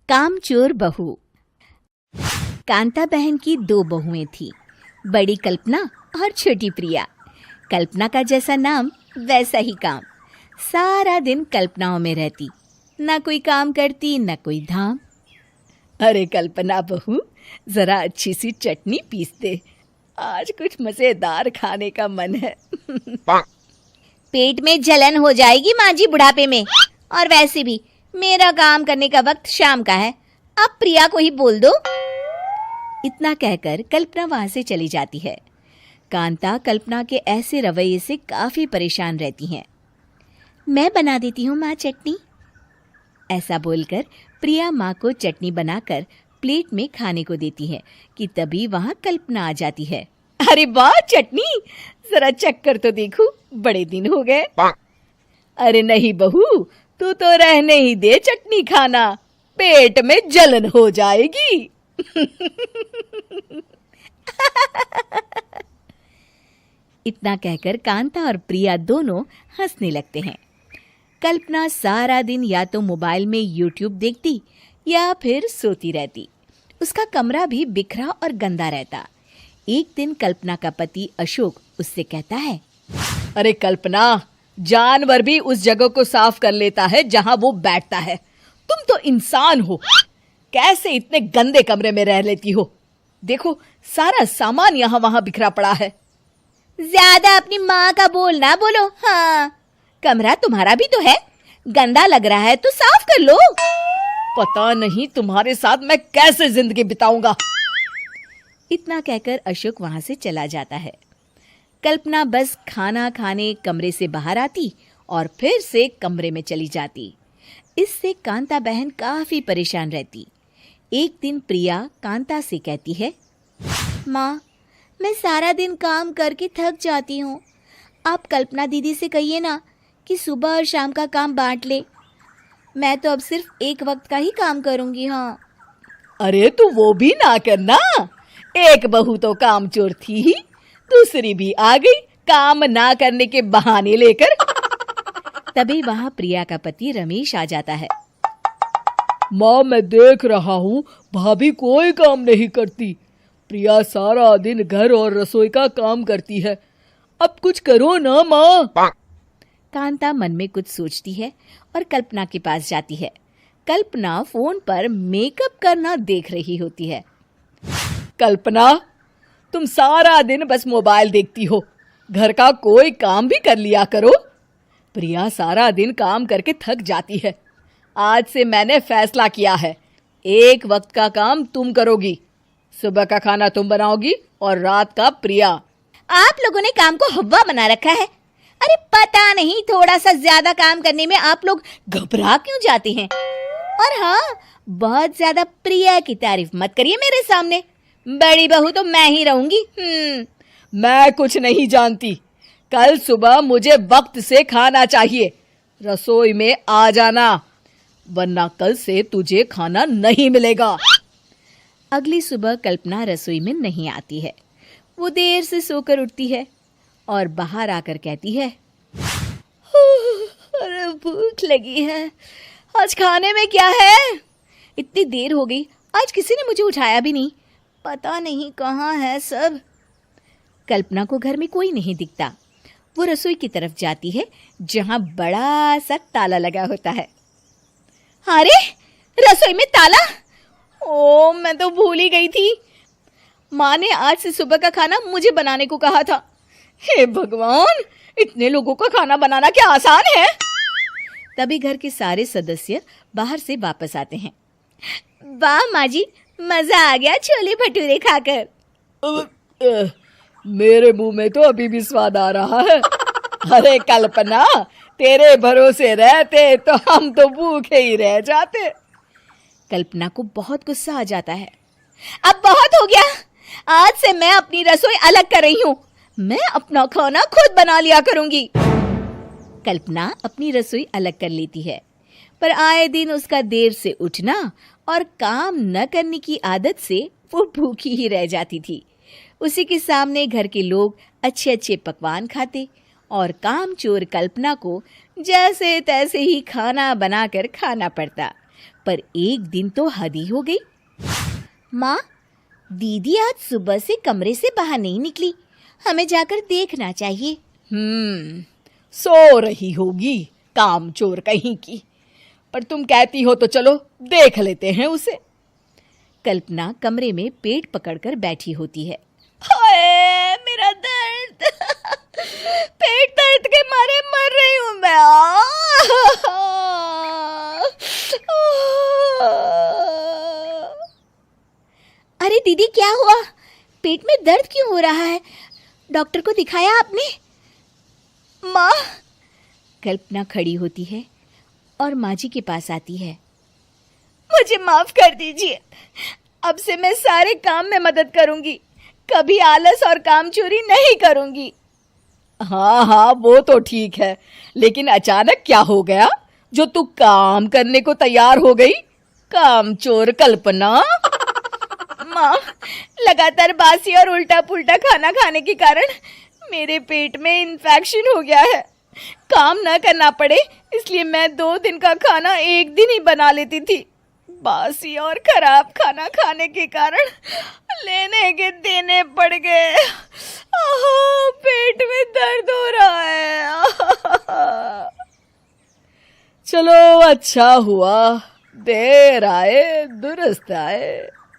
कामचोर बहू। कांता बहन की 2 बहुएं थीं, बड़ी कल्पना और छोटी प्रिया। कल्पना का जैसा नाम वैसा ही काम। सारा दिन कल्पनाओं में रहती, ना कोई काम करती ना कोई धाम। अरे कल्पना बहू, जरा अच्छी सी चटनी पीस दे, आज कुछ मजेदार खाने का मन है। पेट में जलन हो जाएगी माँ जी बुढ़ापे में, और वैसे भी मेरा काम करने का वक्त शाम का है, अब प्रिया को ही बोल दो। इतना कहकर कल्पना वहां से चली जाती है। कांता कल्पना के ऐसे रवैये से काफी परेशान रहती हैं। मैं बना देती हूँ माँ चटनी, ऐसा बोलकर प्रिया माँ को चटनी बनाकर प्लेट में खाने को देती है कि तभी वहां कल्पना आ जाती है। अरे वाह चटनी, जरा चक्कर तो देखूं, बड़े दिन हो गए। अरे नहीं बहू, तू तो रहने ही दे चटनी खाना, पेट में जलन हो जाएगी। इतना कहकर कांता और प्रिया दोनों हंसने लगते हैं। कल्पना सारा दिन या तो मोबाइल में यूट्यूब देखती या फिर सोती रहती। उसका कमरा भी बिखरा और गंदा रहता। एक दिन कल्पना का पति अशोक उससे कहता है, अरे कल्पना, जानवर भी उस जगह को साफ कर लेता है जहां वो बैठता है, तुम तो इंसान हो, कैसे इतने गंदे कमरे में रह लेती हो? देखो सारा सामान यहाँ वहां बिखरा पड़ा है। ज्यादा अपनी माँ का बोल ना बोलो। हाँ, कमरा तुम्हारा भी तो है, गंदा लग रहा है तो साफ कर लो। पता नहीं तुम्हारे साथ मैं कैसे जिंदगी बिताऊंगा। इतना कहकर अशोक वहां से चला जाता है। कल्पना बस खाना खाने कमरे से बाहर आती और फिर से कमरे में चली जाती। इससे कांता बहन काफी परेशान रहती। एक दिन प्रिया कांता से कहती है, माँ, मैं सारा दिन काम करके थक जाती हूँ, आप कल्पना दीदी से कहिए ना कि सुबह और शाम का काम बांट ले। मैं तो अब सिर्फ एक वक्त का ही काम करूंगी। हाँ। अरे तू वो भी ना करना, एक बहू तो कामचोर थी ही, दूसरी भी आ गई काम ना करने के बहाने लेकर। तभी वहां प्रिया का पति रमेश आ जाता है। माँ, मैं देख रहा हूँ भाभी कोई काम नहीं करती, प्रिया सारा दिन घर और रसोई का काम करती है, अब कुछ करो ना माँ। कांता मन में कुछ सोचती है और कल्पना के पास जाती है। कल्पना फोन पर मेकअप करना देख रही होती है। कल्पना, तुम सारा दिन बस मोबाइल देखती हो, घर का कोई काम भी कर लिया करो। प्रिया सारा दिन काम करके थक जाती है। आज से मैंने फैसला किया है, एक वक्त का काम तुम करोगी, सुबह का खाना तुम बनाओगी और रात का प्रिया। आप लोगों ने काम को हवा बना रखा है। अरे पता नहीं थोड़ा सा ज्यादा काम करने में आप लोग घबरा क्यों जाते हैं। और हाँ, बहुत ज्यादा प्रिया की तारीफ मत करिए मेरे सामने, बड़ी बहू तो मैं ही रहूंगी। मैं कुछ नहीं जानती, कल सुबह मुझे वक्त से खाना चाहिए, रसोई में आ जाना, वरना कल से तुझे खाना नहीं मिलेगा। अगली सुबह कल्पना रसोई में नहीं आती है। वो देर से सोकर उठती है और बाहर आकर कहती है, अरे भूख लगी है, आज खाने में क्या है? इतनी देर हो गई, आज किसी ने मुझे उठाया भी नहीं, पता नहीं कहाँ है सब। कल्पना को घर में कोई नहीं दिखता। वो रसोई की तरफ जाती है जहां बड़ा सा ताला लगा होता है। अरे रसोई में ताला? ओ, मैं तो भूल ही गई थी, माँ ने आज से सुबह का खाना मुझे बनाने को कहा था। हे भगवान, इतने लोगों का खाना बनाना क्या आसान है? तभी घर के सारे सदस्य बाहर से वापस आते हैं। वाह माँ जी, मजा आ गया छोले भटूरे खाकर। मेरे मुंह में तो अभी भी स्वाद आ रहा है। अरे कल्पना, तेरे भरोसे रहते तो हम तो भूखे ही रह जाते। कल्पना को बहुत गुस्सा आ जाता है। अब बहुत हो गया, आज से मैं अपनी रसोई अलग कर रही हूँ, मैं अपना खाना खुद बना लिया करूंगी। कल्पना अपनी रसोई अलग कर लेती है, पर आए दिन उसका देर से उठना और काम न करने की आदत से वो भूखी ही रह जाती थी। उसी के सामने घर के लोग अच्छे अच्छे पकवान खाते और कामचोर कल्पना को जैसे तैसे ही खाना बनाकर खाना पड़ता। पर एक दिन तो हद ही हो गई। माँ, दीदी आज सुबह से कमरे से बाहर नहीं निकली, हमें जाकर देखना चाहिए। सो रही होगी कामचोर कहीं की, पर तुम कहती हो तो चलो देख लेते हैं उसे। कल्पना कमरे में पेट पकड़कर बैठी होती है। हाय मेरा दर्द, पेट दर्द के मारे मर रही हूँ मैं। अरे दीदी, क्या हुआ? पेट में दर्द क्यों हो रहा है? डॉक्टर को दिखाया आपने? माँ। कल्पना खड़ी होती है और माँ जी के पास आती है। मुझे माफ कर दीजिए, अब से मैं सारे काम में मदद करूंगी, कभी आलस और काम चोरी नहीं करूंगी। हाँ वो तो ठीक है, लेकिन अचानक क्या हो गया जो तू काम करने को तैयार हो गई? कामचोर कल्पना। माँ, लगातार बासी और उल्टा पुल्टा खाना खाने के कारण मेरे पेट में इन्फेक्शन हो गया है। काम न करना पड़े इसलिए मैं 2 दिन का खाना एक दिन ही बना लेती थी। बासी और खराब खाना खाने के कारण लेने के देने पड़ गए। पेट में दर्द हो रहा है। चलो अच्छा हुआ, देर आए दुरुस्त आए।